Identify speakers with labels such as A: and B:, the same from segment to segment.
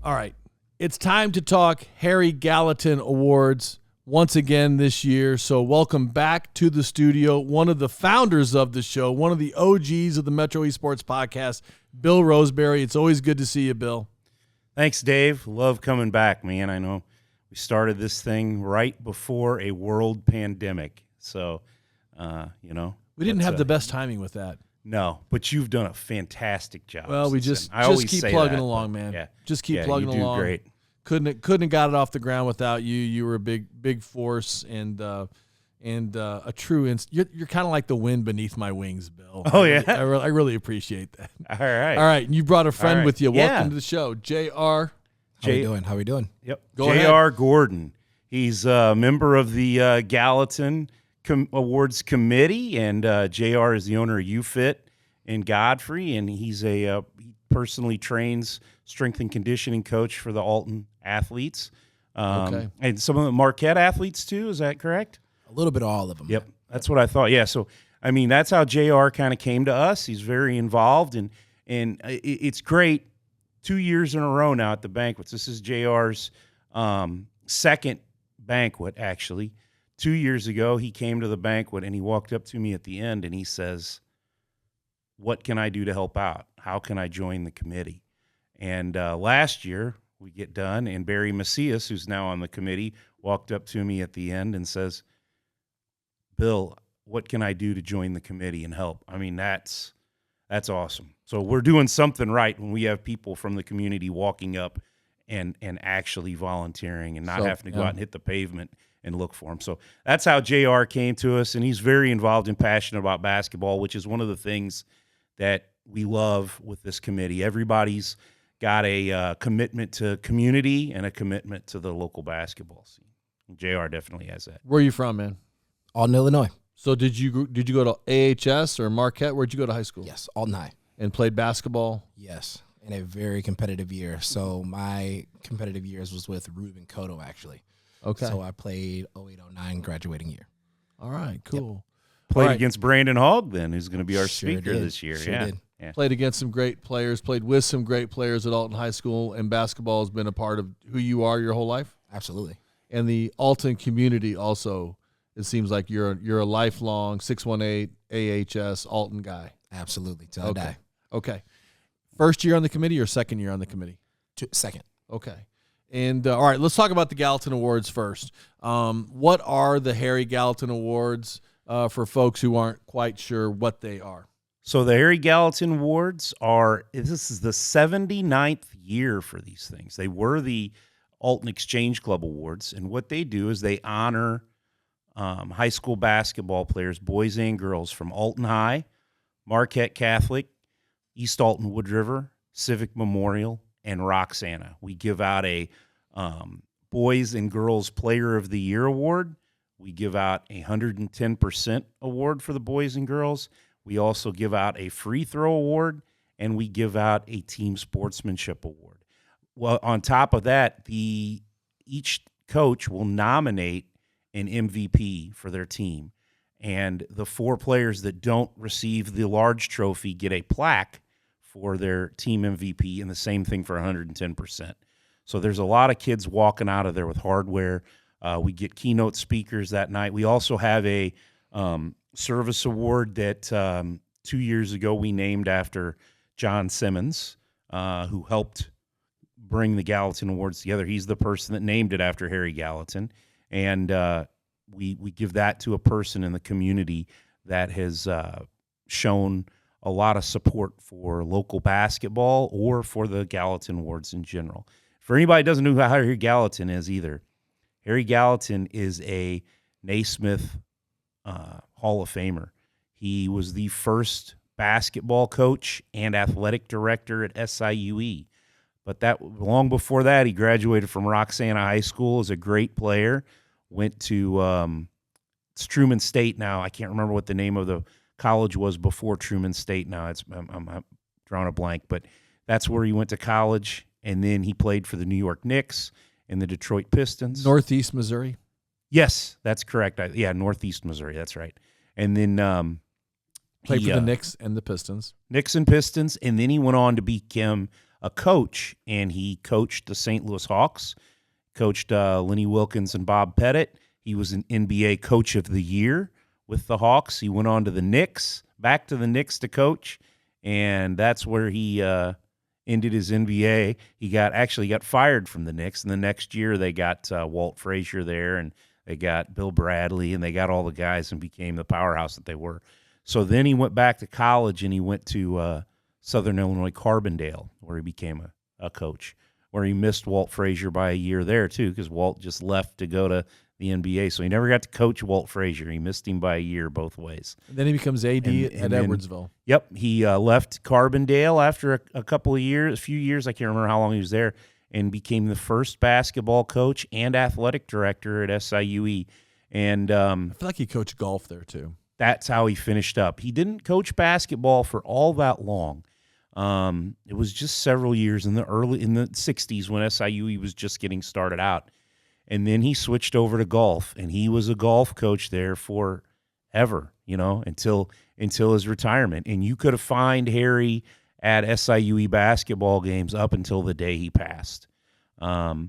A: All right. It's time to talk Harray Gallatin Awards once again this year. So welcome back to the studio, one of the founders of the show, one of the OGs of the Metro Esports podcast, Bill Roseberry. It's always good to see you, Bill.
B: Thanks, Dave. Love coming back, man. I know we started this thing right before a world pandemic. So,
A: we didn't have the best timing with that.
B: No, but you've done a fantastic job.
A: Well, we just keep plugging along, man.
B: Yeah.
A: Just keep plugging
B: you do
A: along.
B: Great.
A: Couldn't have got it off the ground without you. You were a big force and a true. You're kind of like the wind beneath my wings, Bill.
B: Oh yeah,
A: I really appreciate that.
B: All right.
A: And you brought a friend with you.
B: Yeah.
A: Welcome to the show, JR.
C: How we doing?
B: Yep.
A: Go ahead.
B: JR Gordon. He's a member of the Gallatin Awards Committee, and JR is the owner of UFit in Godfrey, and he's he personally trains strength and conditioning coach for the Alton athletes, and some of the Marquette athletes too. Is that correct?
C: A little bit of all of them.
B: Yep, that's what I thought. Yeah, so I mean that's how JR kind of came to us. He's very involved, and it's great. 2 years in a row now at the banquets. This is JR's second banquet, actually. 2 years ago, he came to the banquet, and he walked up to me at the end, and he says, "What can I do to help out? How can I join the committee?" And last year, we get done, and Barry Macias, who's now on the committee, walked up to me at the end and says, "Bill, what can I do to join the committee and help?" I mean, that's awesome. So we're doing something right when we have people from the community walking up and actually volunteering and not having to go out and hit the pavement and look for them. So that's how JR came to us, and he's very involved and passionate about basketball, which is one of the things that we love with this committee. Everybody's got a commitment to community and a commitment to the local basketball scene. And JR definitely has that.
A: Where are you from, man?
C: Alton, Illinois.
A: So did you go to AHS or Marquette? Where'd you go to high school?
C: Yes, Alton High.
A: And played basketball?
C: Yes, in a very competitive year. So my competitive years was with Ruben Cotto, actually.
A: Okay.
C: So I played 08-09 graduating year.
A: All right, cool.
B: Played against Brandon Hogg then, who's going to be our
C: Sure
B: speaker
C: did.
B: this year.
C: Sure
B: yeah.
C: did.
B: Yeah.
A: Played against some great players, played with some great players at Alton High School, and basketball has been a part of who you are your whole life?
C: Absolutely.
A: And the Alton community also, it seems like you're a lifelong 618 AHS Alton guy.
C: Absolutely. Till I die.
A: Okay. First year on the committee or second year on the committee?
C: Second.
A: Okay. And all right, let's talk about the Gallatin Awards first. What are the Harray Gallatin Awards for folks who aren't quite sure what they are?
B: So the Harray Gallatin Awards this is the 79th year for these things. They were the Alton Exchange Club Awards, and what they do is they honor high school basketball players, boys and girls, from Alton High, Marquette Catholic, East Alton Wood River, Civic Memorial, and Roxana. We give out a Boys and Girls Player of the Year award. We give out a 110% award for the boys and girls. We also give out a free throw award, and we give out a team sportsmanship award. Well, on top of that, each coach will nominate an MVP for their team, and the 4 players that don't receive the large trophy get a plaque for their team MVP, and the same thing for 110%. So there's a lot of kids walking out of there with hardware. We get keynote speakers that night. We also have a service award that 2 years ago we named after John Simmons, who helped bring the Gallatin Awards together. He's the person that named it after Harray Gallatin. And we give that to a person in the community that has shown a lot of support for local basketball or for the Gallatin Awards in general. For anybody who doesn't know who Harray Gallatin is either, Harray Gallatin is a Naismith Hall of Famer. He was the first basketball coach and athletic director at SIUE. But that long before that, he graduated from Roxana High School as a great player, went to it's Truman State now. I can't remember what the name of the college was before Truman State now. I'm drawing a blank, but that's where he went to college, and then he played for the New York Knicks and the Detroit Pistons.
A: Northeast Missouri?
B: Yes, that's correct. Northeast Missouri, that's right. And then
A: played for the Knicks and the Pistons.
B: Knicks and Pistons, and then he went on to become a coach, and he coached the St. Louis Hawks, coached Lenny Wilkins and Bob Pettit. He was an NBA Coach of the Year with the Hawks. He went on to the Knicks, back to the Knicks to coach, and that's where he ended his NBA. He got fired from the Knicks, and the next year they got Walt Frazier there, and they got Bill Bradley, and they got all the guys and became the powerhouse that they were. So then he went back to college, and he went to Southern Illinois Carbondale, where he became a coach, where he missed Walt Frazier by a year there too, because Walt just left to go to the NBA. So he never got to coach Walt Frazier. He missed him by a year both ways.
A: And then he becomes AD at Edwardsville.
B: Yep. He left Carbondale after a few years. I can't remember how long he was there, and became the first basketball coach and athletic director at SIUE. And
A: I feel like he coached golf there too.
B: That's how he finished up. He didn't coach basketball for all that long. It was just several years in the 60s when SIUE was just getting started out. And then he switched over to golf, and he was a golf coach there forever, until his retirement. And you could have found Harry at SIUE basketball games up until the day he passed. I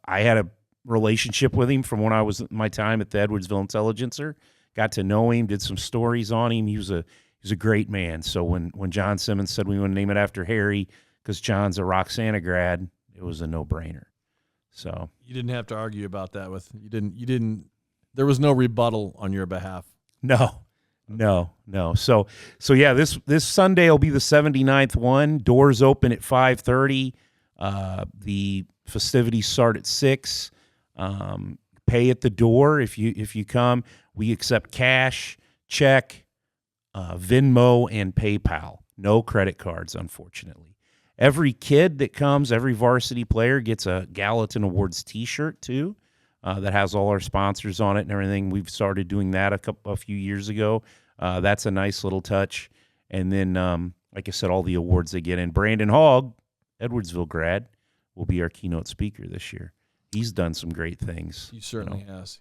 B: had a relationship with him from when I was my time at the Edwardsville Intelligencer. Got to know him, did some stories on him. He was a great man. So when John Simmons said we want to name it after Harry because John's a Roxana grad, it was a no-brainer. So
A: you didn't have to argue about that with you didn't. There was no rebuttal on your behalf.
B: No. So yeah, this Sunday will be the 79th one. Doors open at 5:30. The festivities start at 6. Pay at the door if you come. We accept cash, check, Venmo, and PayPal. No credit cards, unfortunately. Every kid that comes, every varsity player gets a Gallatin Awards T-shirt too, that has all our sponsors on it and everything. We've started doing that a few years ago. That's a nice little touch. And then, like I said, all the awards they get in. Brandon Hogg, Edwardsville grad, will be our keynote speaker this year. He's done some great things.
A: He certainly has.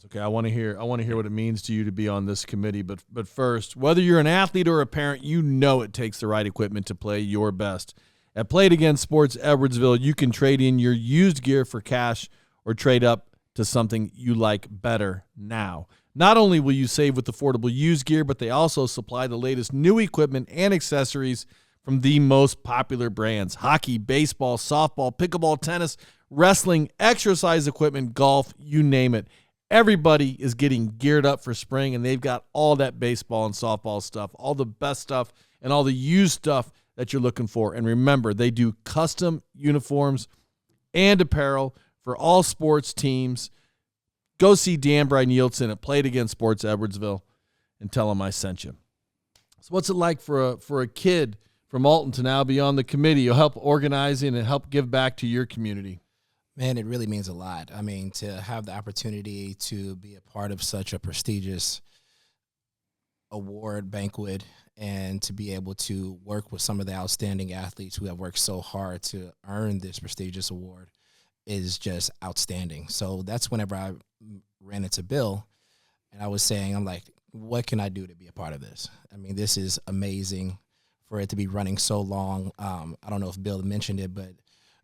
A: Okay, I want to hear what it means to you to be on this committee. But first, whether you're an athlete or a parent, it takes the right equipment to play your best. At Play It Again Sports Edwardsville, you can trade in your used gear for cash or trade up to something you like better now. Not only will you save with affordable used gear, but they also supply the latest new equipment and accessories from the most popular brands: hockey, baseball, softball, pickleball, tennis, wrestling, exercise equipment, golf, you name it. Everybody is getting geared up for spring, and they've got all that baseball and softball stuff, all the best stuff, and all the used stuff that you're looking for. And remember, they do custom uniforms and apparel for all sports teams. Go see Dan Bryan-Nielsen at Play It Again Sports Edwardsville and tell him I sent you. So what's it like for a kid from Alton to now be on the committee? You'll help organizing and help give back to your community.
C: Man, it really means a lot. I mean, to have the opportunity to be a part of such a prestigious award banquet and to be able to work with some of the outstanding athletes who have worked so hard to earn this prestigious award is just outstanding. So that's whenever I ran into Bill and I was saying, I'm like, what can I do to be a part of this? I mean, this is amazing for it to be running so long. I don't know if Bill mentioned it, but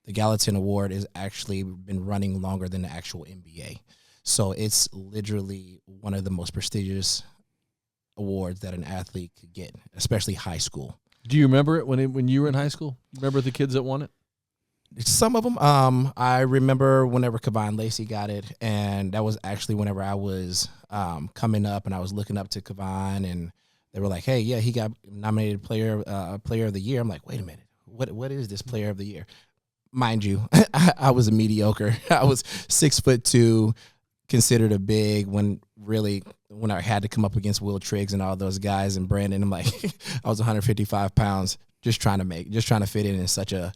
C: the Gallatin Award has actually been running longer than the actual NBA. So it's literally one of the most prestigious awards that an athlete could get, especially high school.
A: Do you remember it when you were in high school? Remember the kids that won it?
C: Some of them. I remember whenever Kevon Lacey got it, and that was actually whenever I was coming up, and I was looking up to Kevon, and they were like, "Hey, yeah, he got nominated player of the year." I'm like, "Wait a minute, what is this player of the year?" Mind you, I was a mediocre. I was 6'2", considered a big when I had to come up against Will Triggs and all those guys and Brandon. I'm like, I was 155 pounds, just trying to fit in such a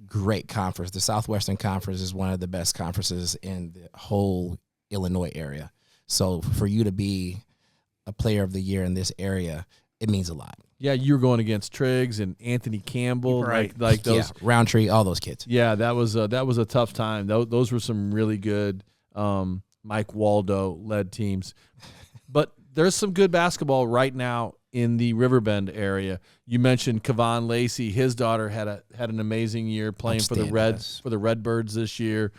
C: great conference. The Southwestern Conference is one of the best conferences in the whole Illinois area. So for you to be a player of the year in this area, it means a lot.
A: Yeah, you were going against Triggs and Anthony Campbell,
B: right?
A: Like those
C: Roundtree, all those kids.
A: Yeah, that was a tough time. Those were some really good Mike Waldo led teams. But there's some good basketball right now in the Riverbend area. You mentioned Kevon Lacey. His daughter had an amazing year playing for the Redbirds this year.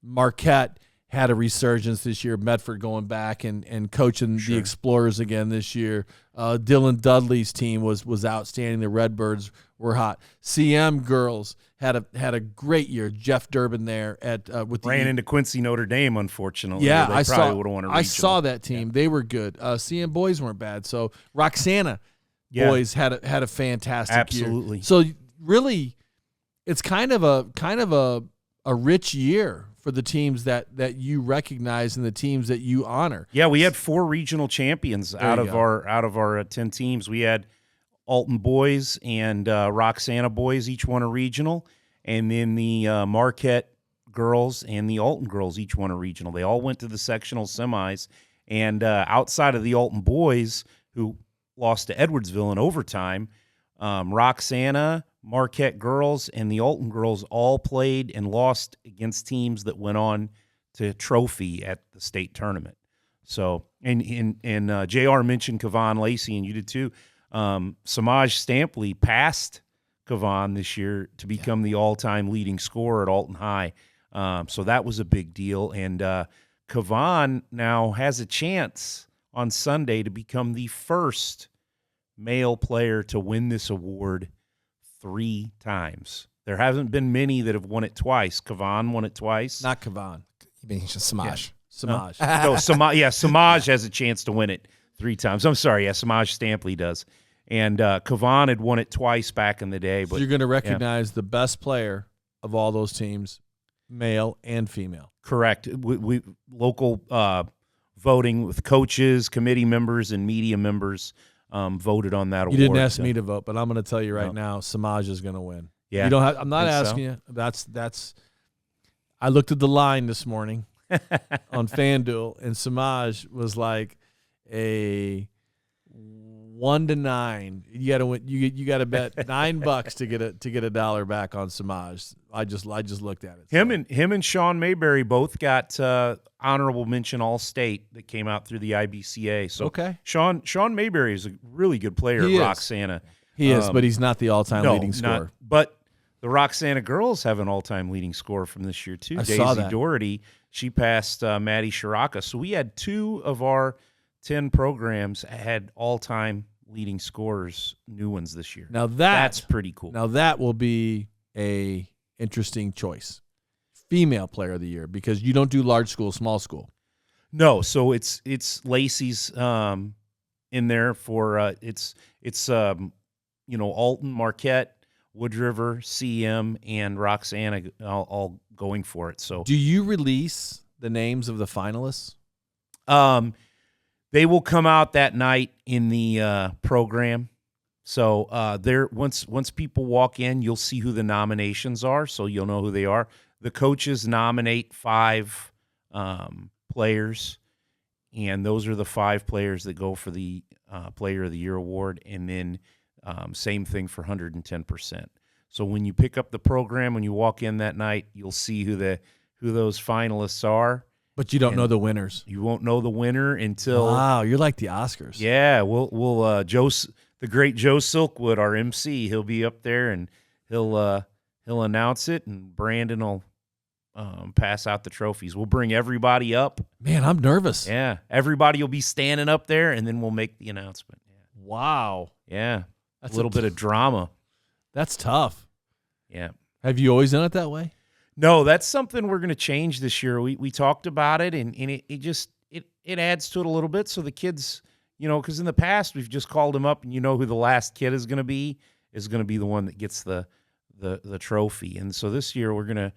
A: Marquette had a resurgence this year. Medford going back and coaching the Explorers again this year. Dylan Dudley's team was outstanding. The Redbirds were hot. CM girls had a great year. Jeff Durbin there
B: ran into Quincy Notre Dame, unfortunately.
A: Yeah,
B: I saw
A: that team. Yeah. They were good. CM boys weren't bad. So Roxana boys had a fantastic year.
B: Absolutely.
A: So really, it's kind of a rich year for the teams that you recognize and the teams that you honor.
B: Yeah, we had 4 regional champions out of our 10 teams. We had Alton boys and Roxana boys, each won a regional, and then the Marquette girls and the Alton girls each won a regional. They all went to the sectional semis, and outside of the Alton boys, who lost to Edwardsville in overtime, Roxana, Marquette girls, and the Alton girls all played and lost against teams that went on to trophy at the state tournament. So, and JR mentioned Kevon Lacey, and you did too. Samaj Stampley passed Kevon this year to become the all-time leading scorer at Alton High. So that was a big deal. And Kevon now has a chance on Sunday to become the first male player to win this award 3 times. There haven't been many that have won it twice. Kevon won it twice.
A: Not Kevon.
C: You mean Samaj?
A: Yeah. Samaj.
B: No, Samaj has a chance to win it 3 times. I'm sorry. Yeah, Samaj Stampley does. And Kevon had won it twice back in the day. But
A: so you're going to recognize the best player of all those teams, male and female.
B: Correct. We local voting with coaches, committee members, and media members voted on that award.
A: You didn't ask me to vote, but I'm going to tell you right now, Samaj is going to win.
B: Yeah,
A: you don't have. I'm not asking you. That's. I looked at the line this morning on FanDuel, and Samaj was like a 1-9. You got to win. You got to bet $9 to get $1 back on Samaj. I just looked at it.
B: Him and Sean Mayberry both got honorable mention All-State that came out through the IBCA. So
A: okay.
B: Sean Mayberry is a really good player at Roxana.
A: He is, but he's not the all-time leading scorer.
B: But the Roxana girls have an all-time leading scorer from this year too.
A: Daisy
B: Doherty, she passed Maddie Shiraka. So we had 2 of our 10 programs had all-time leading scorers, new ones this year.
A: Now
B: that's pretty cool.
A: Now that will be a interesting choice. Female player of the year, because you don't do large school, small school.
B: No, so it's Lacey's in there for it's Alton, Marquette, Wood River, CM, and Roxana all going for it. So
A: do you release the names of the finalists?
B: They will come out that night in the program. So there, once people walk in, you'll see who the nominations are, so you'll know who they are. The coaches nominate 5 players, and those are the 5 players that go for the Player of the Year award, and then same thing for 110%. So when you pick up the program, when you walk in that night, you'll see who those finalists are.
A: But you don't know the winners.
B: You won't know the winner until
A: you're like the Oscars.
B: Yeah, we'll the great Joe Silkwood, our MC, he'll be up there and he'll announce it, and Brandon will pass out the trophies. We'll bring everybody up.
A: Man, I'm nervous.
B: Yeah, everybody will be standing up there, and then we'll make the announcement. Yeah.
A: Wow.
B: Yeah, that's a little bit of drama.
A: That's tough.
B: Yeah.
A: Have you always done it that way?
B: No, that's something we're going to change this year. We talked about it, and it adds to it a little bit. So the kids, because in the past we've just called them up, and who the last kid is going to be the one that gets the trophy. And so this year we're gonna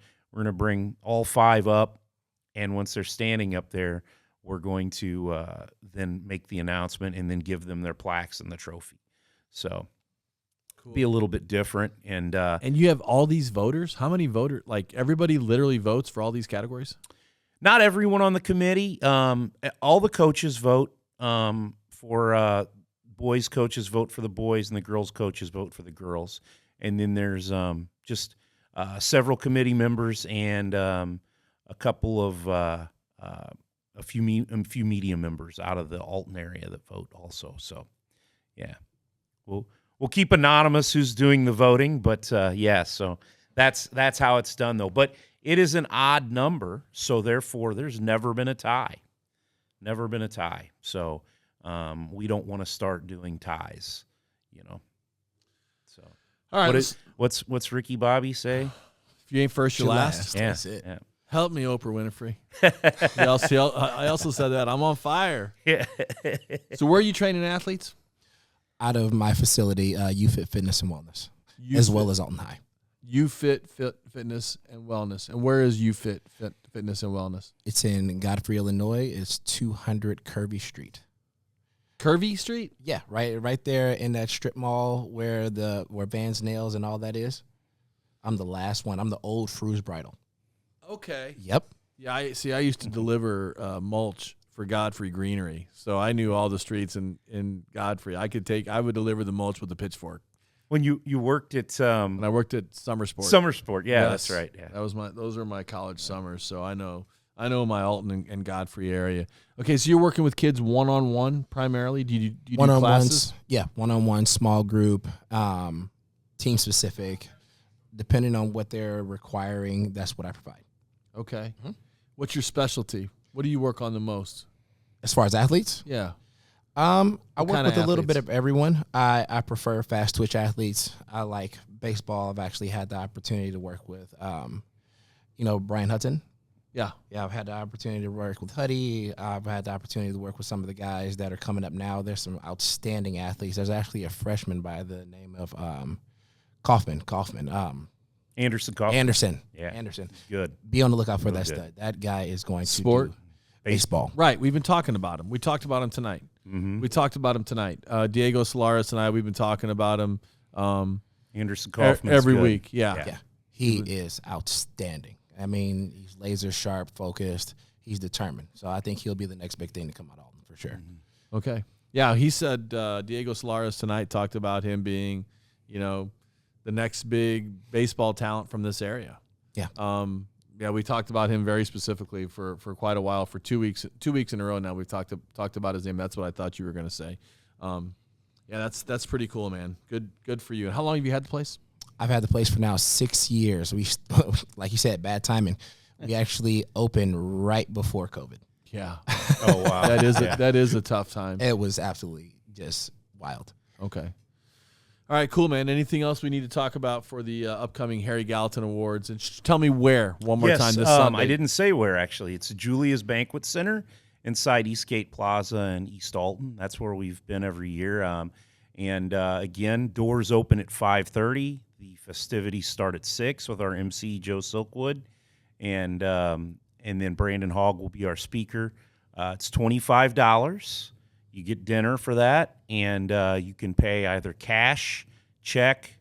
B: bring all 5 up, and once they're standing up there, we're going to then make the announcement and then give them their plaques and the trophy. So. Cool. Be a little bit different, and
A: you have all these voters. How many voters? Like everybody literally votes for all these categories?
B: Not everyone on the committee. All the coaches vote for boys. Coaches vote for the boys, and the girls coaches vote for the girls. And then there's just several committee members and a couple of a few media members out of the Alton area that vote also. So. Yeah. We'll keep anonymous who's doing the voting, but yeah, so that's how it's done though. But it is an odd number, so therefore there's never been a tie. Never been a tie. So we don't want to start doing ties, you know. So
A: All right.
B: What's Ricky Bobby say?
A: If you ain't first, you're last.
B: Yeah,
C: That's it.
B: yeah.
A: Help me, Oprah Winfrey. I also said that. I'm on fire.
B: Yeah.
A: So where are you training athletes?
C: Out of my facility, UFit Fitness and Wellness, as well as Alton High.
A: UFit Fitness and Wellness. And where is UFit Fitness and Wellness?
C: It's in Godfrey, Illinois. It's 200 Kirby Street.
A: Curvy Street?
C: Yeah, right there in that strip mall where Vans Nails and all that is. I'm the last one. I'm the old Fru's Bridal.
A: Okay.
C: Yep.
A: Yeah, I used to deliver mulch for Godfrey Greenery, so I knew all the streets in Godfrey. I would deliver the mulch with a pitchfork.
B: When you worked at
A: And I worked at Summer Sport.
B: Summer Sport, yeah,
A: Yes.
B: that's right. Yeah.
A: Those are my college summers, so I know my Alton and Godfrey area. Okay, so you're working with kids one-on-one primarily. Do you do classes?
C: Yeah, one-on-one, small group, team specific. Depending on what they're requiring, that's what I provide.
A: Okay. Mm-hmm. What's your specialty? What do you work on the most?
C: As far as athletes,
A: Yeah.
C: I work
A: kind of
C: with a little bit
A: athletes?
C: of everyone. I prefer fast twitch athletes. I like baseball. I've actually had the opportunity to work with, Brian Hudson.
A: Yeah.
C: Yeah, I've had the opportunity to work with Huddy. I've had the opportunity to work with some of the guys that are coming up now. There's some outstanding athletes. There's actually a freshman by the name of Kaufman.
B: Anderson Kaufman.
C: Anderson.
B: Yeah.
C: Anderson.
B: Good.
C: Be on the lookout for
B: Really
C: that
B: good.
C: stud. That guy is going to
A: Sport?
C: do baseball.
A: Right. We've been talking about him. We talked about him tonight.
B: Mm-hmm.
A: We talked about him tonight. Diego Solares and I, we've been talking about him
B: Anderson Kaufman
A: every week. Yeah.
C: Yeah. He is outstanding. I mean, he's laser sharp, focused. He's determined. So I think he'll be the next big thing to come out of Alton for sure.
B: Mm-hmm.
A: Okay. Yeah, he said Diego Solares tonight talked about him being, the next big baseball talent from this area.
C: Yeah.
A: We talked about him very specifically for quite a while. For 2 weeks in a row now, we've talked about his name. That's what I thought you were going to say. That's pretty cool, man. Good for you. And how long have you had the place?
C: I've had the place for now 6 years. We, like you said, bad timing. We actually opened right before COVID.
A: Yeah.
B: Oh wow.
A: That is a tough time.
C: It was absolutely just wild.
A: Okay. All right, cool, man. Anything else we need to talk about for the upcoming Harray Gallatin Awards? And tell me where one more time this Sunday.
B: I didn't say where, actually. It's Julia's Banquet Center inside Eastgate Plaza in East Alton. That's where we've been every year. Again, doors open at 5:30. The festivities start at 6 with our MC, Joe Silkwood. And then Brandon Hogg will be our speaker. It's $25. You get dinner for that, and you can pay either cash, check,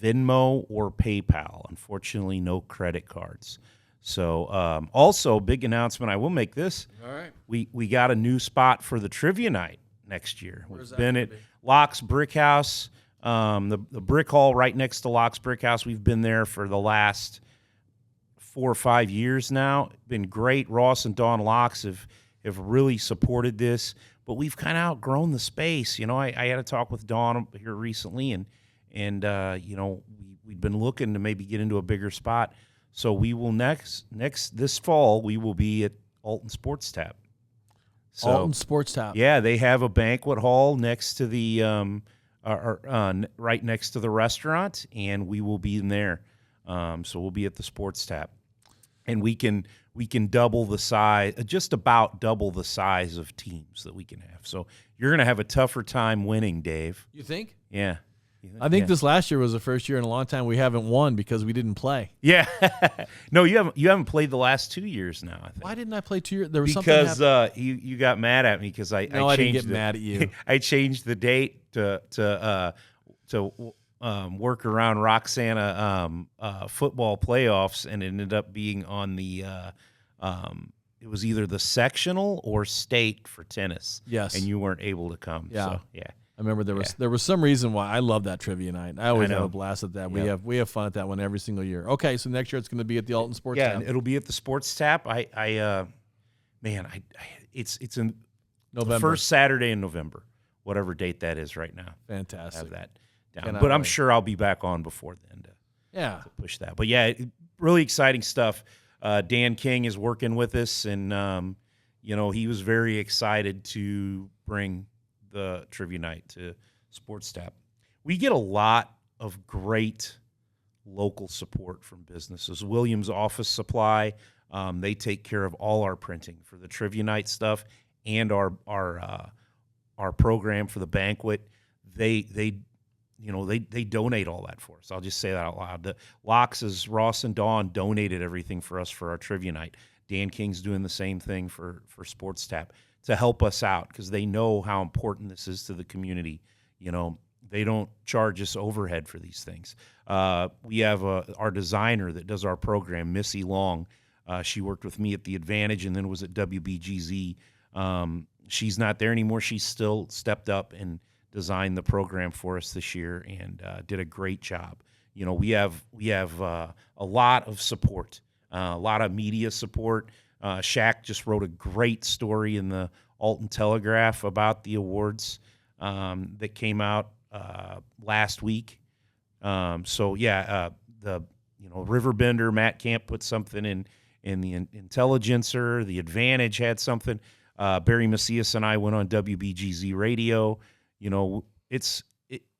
B: Venmo, or PayPal. Unfortunately, no credit cards. So also, big announcement, I will make this.
A: All right.
B: We got a new spot for the trivia night next year.
A: Where's
B: We've
A: that
B: been
A: gonna
B: at
A: be?
B: Locke's Brick House, the brick hall right next to Locke's Brick House. We've been there for the last 4 or 5 years now. Been great. Ross and Dawn Locks have really supported this, but we've kind of outgrown the space. I had a talk with Dawn here recently, and we'd been looking to maybe get into a bigger spot. So we will next this fall we will be at Alton Sports Tap. So,
A: Alton Sports Tap.
B: yeah, they have a banquet hall next to the right next to the restaurant, and we will be in there. So we'll be at the Sports Tap, and we can double the size, just about double the size of teams that we can have. So you're going to have a tougher time winning, Dave.
A: You think?
B: Yeah.
A: I think this last year was the first year in a long time we haven't won because we didn't play.
B: Yeah. No, you haven't played the last 2 years now, I think.
A: Why didn't I play 2 years? There was
B: Because
A: something
B: you got mad at me because I
A: No,
B: changed
A: I didn't get mad at you.
B: I changed the date to work around Roxana football playoffs, and it ended up being on the it was either the sectional or state for tennis.
A: Yes.
B: And you weren't able to come.
A: Yeah.
B: So, yeah.
A: I remember there was some reason why I love that trivia night. I always
B: I know.
A: have a blast at that.
B: Yep.
A: We have fun at that one every single year. Okay, so next year it's going to be at the Alton Sports
B: Yeah,
A: Tap.
B: and it'll be at the Sports Tap. It's in
A: November.
B: the first Saturday in November. whatever date that is right now.
A: Fantastic.
B: Have that down.
A: Cannot
B: But I'm
A: wait.
B: sure I'll be back on before then
A: Yeah.
B: to push that. But yeah, really exciting stuff. Dan King is working with us, and he was very excited to bring the trivia night to Sports Tap. We get a lot of great local support from businesses. Williams Office Supply, they take care of all our printing for the trivia night stuff and our program for the banquet. They donate all that for us. I'll just say that out loud. The Locks' Ross and Dawn donated everything for us for our trivia night. Dan King's doing the same thing for Sports Tap to help us out because they know how important this is to the community. They don't charge us overhead for these things. We have our designer that does our program, Missy Long. She worked with me at The Advantage and then was at WBGZ. She's not there anymore. She's still stepped up and designed the program for us this year and did a great job. We have a lot of support, a lot of media support. Shaq just wrote a great story in the Alton Telegraph about the awards that came out last week. The Riverbender, Matt Camp put something in the Intelligencer. The Advantage had something. Barry Macias and I went on WBGZ radio.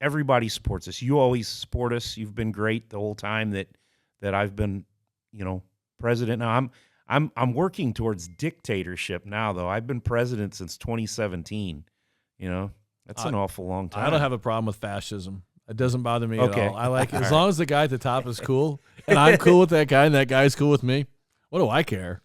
B: Everybody supports us. You always support us. You've been great the whole time that I've been, president. Now I'm working towards dictatorship now, though. I've been president since 2017. That's an awful long time.
A: I don't have a problem with fascism. It doesn't bother me
B: Okay.
A: at all. I like it. As
B: All
A: long as the guy at the top is cool and I'm cool with that guy and that guy's cool with me. What do I care?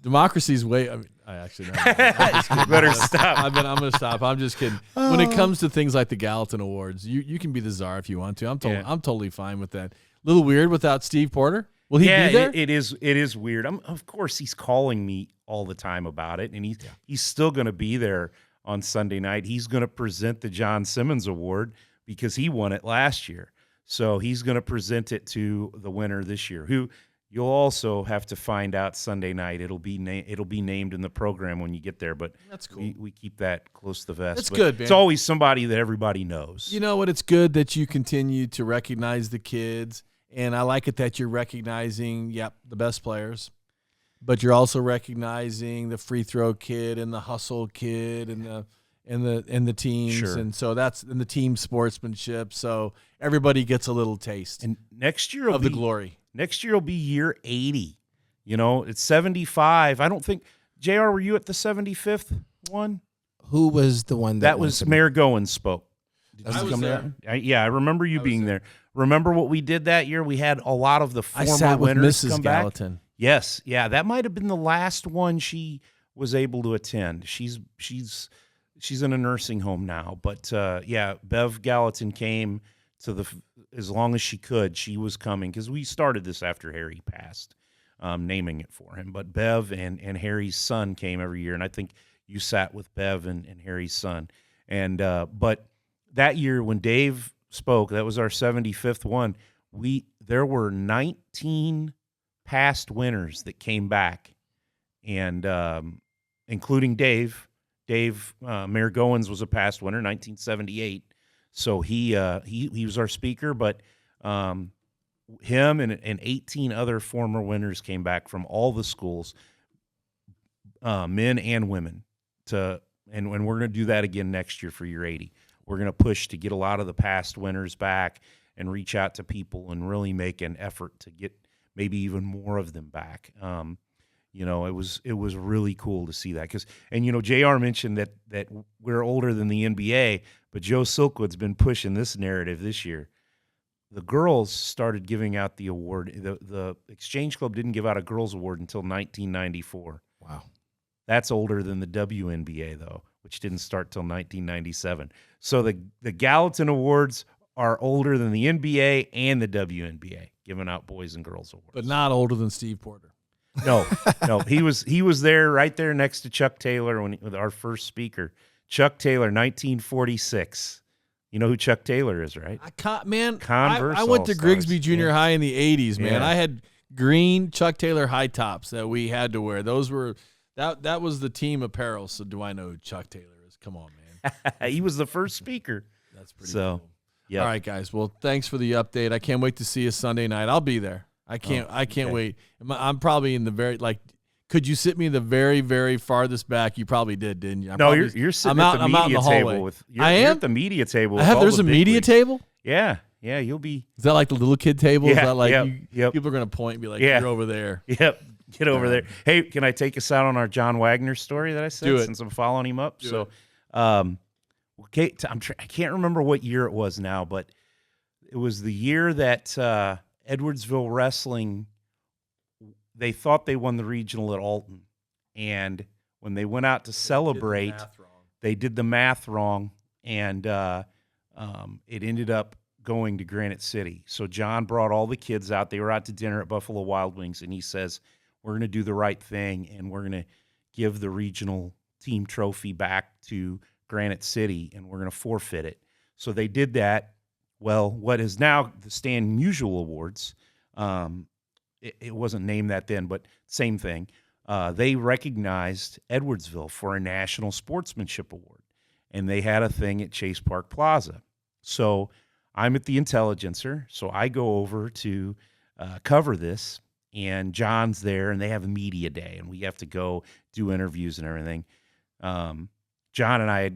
A: Democracy's way. I mean, I actually know.
B: You better stop.
A: I'm going to stop. I'm just kidding. When it comes to things like the Gallatin Awards, you can be the czar if you want to. I'm totally fine with that. A little weird without Steve Porter. Will he be there?
B: It is weird. Of course, he's calling me all the time about it, and he's still going to be there on Sunday night. He's going to present the John Simmons Award because he won it last year. So he's going to present it to the winner this year, who you'll also have to find out Sunday night. It'll be named in the program when you get there, but
A: That's cool.
B: We keep that close to the vest.
A: That's
B: But
A: good, man.
B: It's always somebody that everybody knows.
A: You know what? It's good that you continue to recognize the kids, and I like it that you're recognizing, the best players, but you're also recognizing the free throw kid and the hustle kid and the teams,
B: Sure.
A: and so that's in the team sportsmanship. So everybody gets a little taste
B: And next year
A: of the glory.
B: Next year will be year 80. It's 75. I don't think JR, were you at the 75th one?
C: Who was the one
B: That was Mayor Goins spoke. Did
A: I
B: you
A: was
B: come to
A: there.
B: that? I remember you being there. Remember what we did that year? We had a lot of the
A: I
B: former
A: sat with
B: winners
A: Mrs.
B: come back.
A: Gallatin.
B: Yes, yeah, that might have been the last one she was able to attend. She's in a nursing home now, but Bev Gallatin came to as long as she could. She was coming because we started this after Harry passed, naming it for him. But Bev and Harry's son came every year, and I think you sat with Bev and Harry's son. And but that year when Dave spoke, that was our 75th one. There were 19 past winners that came back, and including Dave. Mayor Goins was a past winner, 1978. So he was our speaker, but him and 18 other former winners came back from all the schools, men and women. And we're going to do that again next year for year 80. We're going to push to get a lot of the past winners back and reach out to people and really make an effort to get maybe even more of them back. It was really cool to see that JR mentioned that we're older than the NBA, but Joe Silkwood's been pushing this narrative this year. The girls started giving out the award. The Exchange Club didn't give out a girls award until 1994.
C: Wow.
B: That's older than the WNBA though, which didn't start till 1997. So the Gallatin Awards are older than the NBA and the WNBA, giving out boys and girls awards.
A: But not older than Steve Porter.
B: No, he was there right there next to Chuck Taylor with our first speaker. Chuck Taylor, 1946. You know who Chuck Taylor is, right?
A: I went to
B: All-Stars.
A: Grigsby Junior High in the 80s, man.
B: Yeah.
A: I had green Chuck Taylor high tops that we had to wear. Those were that was the team apparel. So do I know who Chuck Taylor is? Come on, man.
B: He was the first speaker.
A: That's pretty
B: So,
A: cool.
B: yeah.
A: All right, guys. Well, thanks for the update. I can't wait to see you Sunday night. I'll be there. I can't
B: okay.
A: wait. I'm probably in the could you sit me in the very, very farthest back? You probably did, didn't you?
B: You're sitting at the media table
A: I am?
B: You're at the media table.
A: There's a media table?
B: Yeah. Yeah, you'll be.
A: Is that like the little kid table? Is
B: Yeah,
A: that like
B: yep.
A: people are going to point and be like,
B: Yeah.
A: you're over there.
B: Yep. Get over there. Hey, can I take us out on our John Wagner story that I said
A: Do it.
B: since I'm following him up?
A: Do
B: Okay, I can't remember what year it was now, but it was the year that Edwardsville Wrestling, they thought they won the regional at Alton. And when they went out to celebrate, they did the math wrong, and it ended up going to Granite City. So John brought all the kids out. They were out to dinner at Buffalo Wild Wings, and he says, we're going to do the right thing, and we're going to give the regional team trophy back to Granite City, and we're going to forfeit it. So they did that. Well, what is now the Stan Musial Awards, it wasn't named that then, but same thing. They recognized Edwardsville for a National Sportsmanship Award, and they had a thing at Chase Park Plaza. So I'm at the Intelligencer, so I go over to cover this, and John's there, and they have a media day, and we have to go do interviews and everything. John and I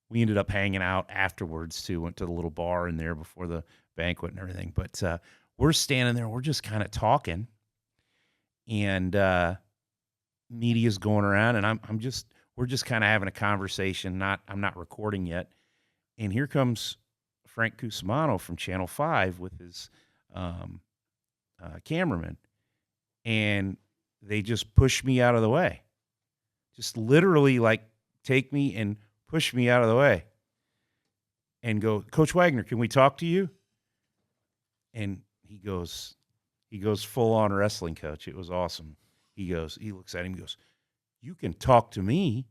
B: we ended up hanging out afterwards too. Went to the little bar in there before the banquet and everything. But we're standing there, we're just kind of talking, and media's going around, and we're just kind of having a conversation. I'm not recording yet, and here comes Frank Cusimano from Channel 5 with his cameraman, and they just push me out of the way. Just literally like take me and push me out of the way and go, Coach Wagner, can we talk to you? And he goes full on wrestling coach. It was awesome. He looks at him, he goes, you can talk to me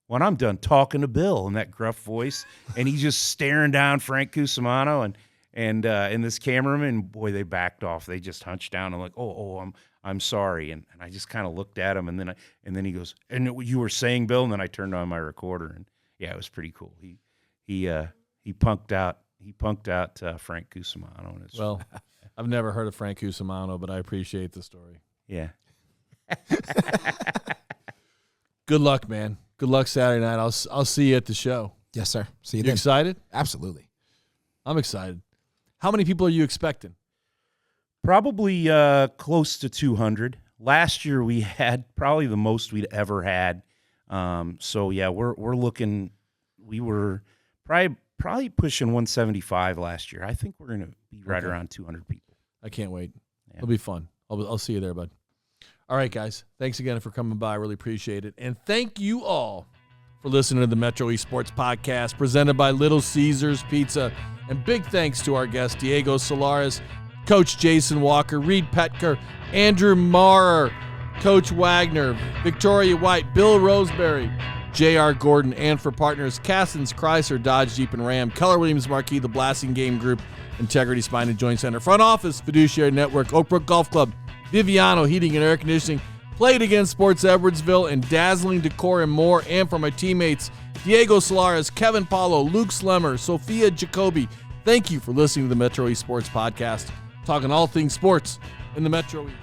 B: when I'm done talking to Bill, in that gruff voice. And he's just staring down Frank Cusimano and this cameraman, boy, they backed off. They just hunched down and like, I'm sorry. And I just kind of looked at him, and then he goes, and you were saying, Bill? And then I turned on my recorder, and yeah, it was pretty cool. He punked out Frank Cusimano.
A: Well, I've never heard of Frank Cusimano, but I appreciate the story.
B: Yeah.
A: Good luck, man. Good luck Saturday night. I'll see you at the show.
C: Yes, sir. See you
A: You
C: then.
A: excited?
C: Absolutely.
A: I'm excited. How many people are you expecting?
B: Probably close to 200. Last year we had probably the most we'd ever had. So yeah, we're looking. We were probably pushing 175 last year. I think we're gonna be right around 200 people.
A: I can't wait.
B: Yeah.
A: It'll be fun. I'll see you there, bud. All right, guys. Thanks again for coming by. I really appreciate it. And thank you all for listening to the Metro Esports Podcast presented by Little Caesars Pizza. And big thanks to our guests, Diego Solares, Coach Jason Walker, Reed Petker, Andrew Maurer, Coach Wagner, Victoria White, Bill Roseberry, J.R. Gordon, and for partners, Cassins, Chrysler, Dodge, Jeep, and Ram, Keller Williams Marquee, the Blasting Game Group, Integrity Spine and Joint Center, Front Office, Fiduciary Network, Oak Brook Golf Club, Viviano Heating and Air Conditioning, Played Against Sports Edwardsville, and Dazzling Decor and more. And for my teammates, Diego Solares, Kevin Paulo, Luke Slemmer, Sophia Jacoby, thank you for listening to the Metro Esports Podcast, talking all things sports in the Metro East.